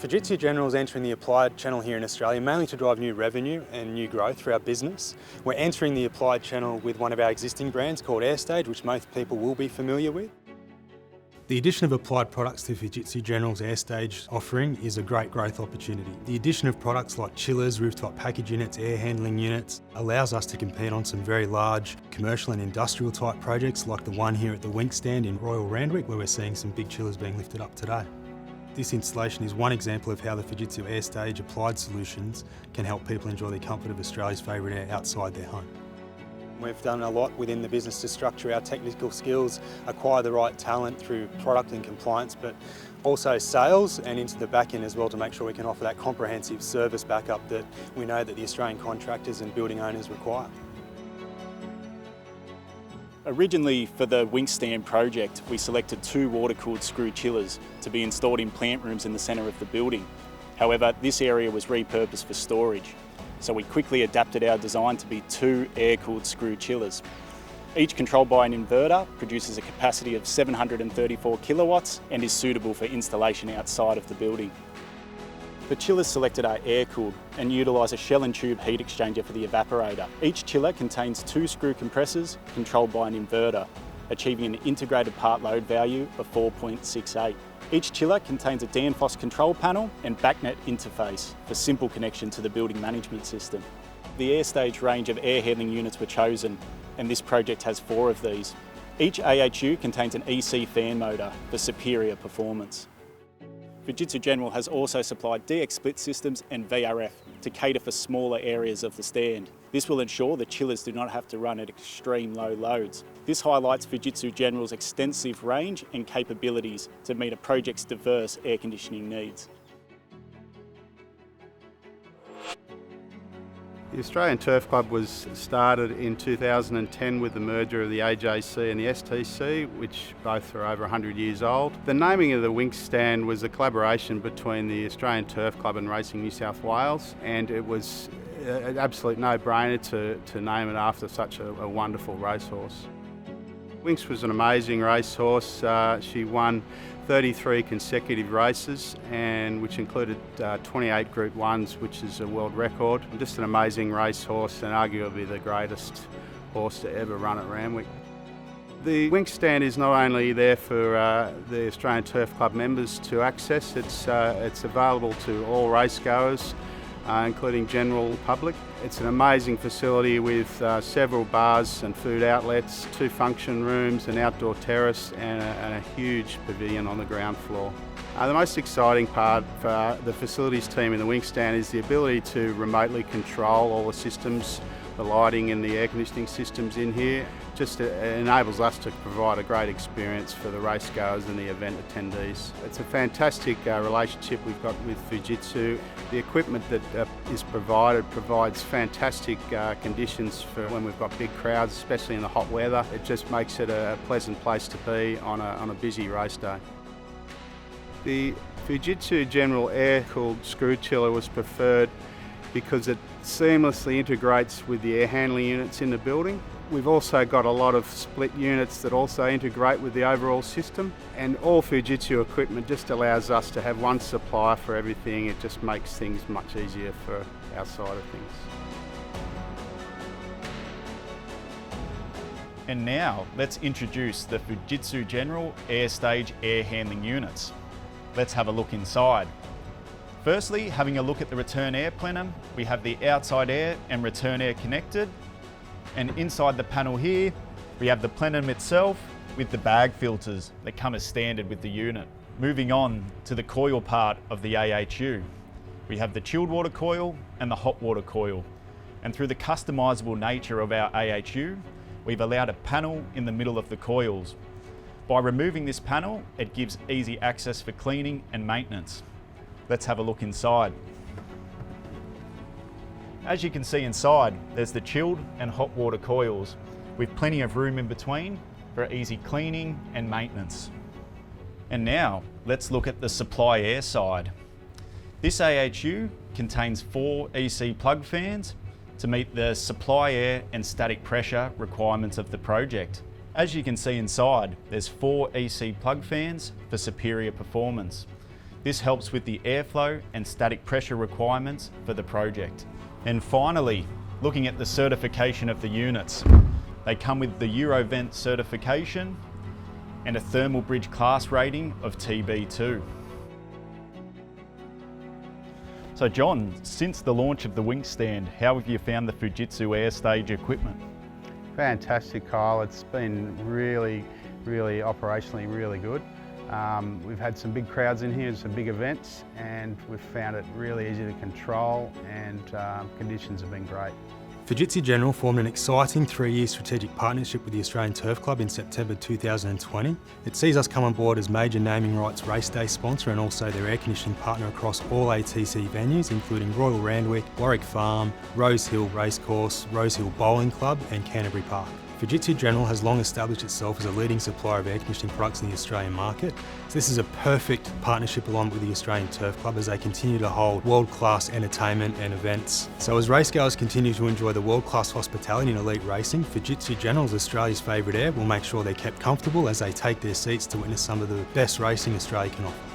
Fujitsu General is entering the applied channel here in Australia mainly to drive new revenue and new growth for our business. We're entering the applied channel with one of our existing brands called AirStage, which most people will be familiar with. The addition of applied products to Fujitsu General's AirStage offering is a great growth opportunity. The addition of products like chillers, rooftop package units, air handling units allows us to compete on some very large commercial and industrial type projects like the one here at the Winx Stand in Royal Randwick, where we're seeing some big chillers being lifted up today. This installation is one example of how the Fujitsu AirStage applied solutions can help people enjoy the comfort of Australia's favourite air outside their home. We've done a lot within the business to structure our technical skills, acquire the right talent through product and compliance, but also sales and into the back end as well to make sure we can offer that comprehensive service backup that we know that the Australian contractors and building owners require. Originally, for the Winx Stand project, we selected 2 water-cooled screw chillers to be installed in plant rooms in the centre of the building. However, this area was repurposed for storage, so we quickly adapted our design to be 2 air-cooled screw chillers. Each controlled by an inverter produces a capacity of 734 kilowatts and is suitable for installation outside of the building. The chillers selected are air-cooled and utilise a shell and tube heat exchanger for the evaporator. Each chiller contains 2 screw compressors controlled by an inverter, achieving an integrated part load value of 4.68. Each chiller contains a Danfoss control panel and backnet interface for simple connection to the building management system. The AirStage range of air handling units were chosen, and this project has 4 of these. Each AHU contains an EC fan motor for superior performance. Fujitsu General has also supplied DX split systems and VRF to cater for smaller areas of the stand. This will ensure the chillers do not have to run at extreme low loads. This highlights Fujitsu General's extensive range and capabilities to meet a project's diverse air conditioning needs. The Australian Turf Club was started in 2010 with the merger of the AJC and the STC, which both are over 100 years old. The naming of the Winx Stand was a collaboration between the Australian Turf Club and Racing New South Wales, and it was an absolute no-brainer to name it after such a wonderful racehorse. Winx was an amazing racehorse. She won 33 consecutive races, and which included 28 Group 1s, which is a world record. Just an amazing racehorse and arguably the greatest horse to ever run at Randwick. The Winx Stand is not only there for the Australian Turf Club members to access, it's available to all racegoers, including general public. It's an amazing facility with several bars and food outlets, 2 function rooms, an outdoor terrace and a huge pavilion on the ground floor. The most exciting part for the facilities team in the Winx Stand is the ability to remotely control all the systems, the lighting and the air conditioning systems in here. Just enables us to provide a great experience for the racegoers and the event attendees. It's a fantastic relationship we've got with Fujitsu. The equipment that is provides fantastic conditions for when we've got big crowds, especially in the hot weather. It just makes it a pleasant place to be on a busy race day. The Fujitsu General air-cooled screw chiller was preferred because it seamlessly integrates with the air handling units in the building. We've also got a lot of split units that also integrate with the overall system, and all Fujitsu equipment just allows us to have one supplier for everything. It just makes things much easier for our side of things. And now let's introduce the Fujitsu General AirStage air handling units. Let's have a look inside. Firstly, having a look at the return air plenum, we have the outside air and return air connected. And inside the panel here, we have the plenum itself with the bag filters that come as standard with the unit. Moving on to the coil part of the AHU. We have the chilled water coil and the hot water coil. And through the customizable nature of our AHU, we've allowed a panel in the middle of the coils. By removing this panel, it gives easy access for cleaning and maintenance. Let's have a look inside. As you can see inside, there's the chilled and hot water coils with plenty of room in between for easy cleaning and maintenance. And now let's look at the supply air side. This AHU contains 4 EC plug fans to meet the supply air and static pressure requirements of the project. As you can see inside, there's 4 EC plug fans for superior performance. This helps with the airflow and static pressure requirements for the project. And finally, looking at the certification of the units. They come with the Eurovent certification and a thermal bridge class rating of TB2. So John, since the launch of the Winx Stand, how have you found the Fujitsu air stage equipment? Fantastic, Kyle. It's been really operationally really good. We've had some big crowds in here and some big events, and we've found it really easy to control, and conditions have been great. Fujitsu General formed an exciting 3-year strategic partnership with the Australian Turf Club in September 2020. It sees us come on board as major naming rights race day sponsor and also their air conditioning partner across all ATC venues, including Royal Randwick, Warwick Farm, Rose Hill Racecourse, Rose Hill Bowling Club and Canterbury Park. Fujitsu General has long established itself as a leading supplier of air conditioning products in the Australian market. So this is a perfect partnership along with the Australian Turf Club as they continue to hold world-class entertainment and events. So as racegoers continue to enjoy the world-class hospitality in elite racing, Fujitsu General, as Australia's favourite air, will make sure they're kept comfortable as they take their seats to witness some of the best racing Australia can offer.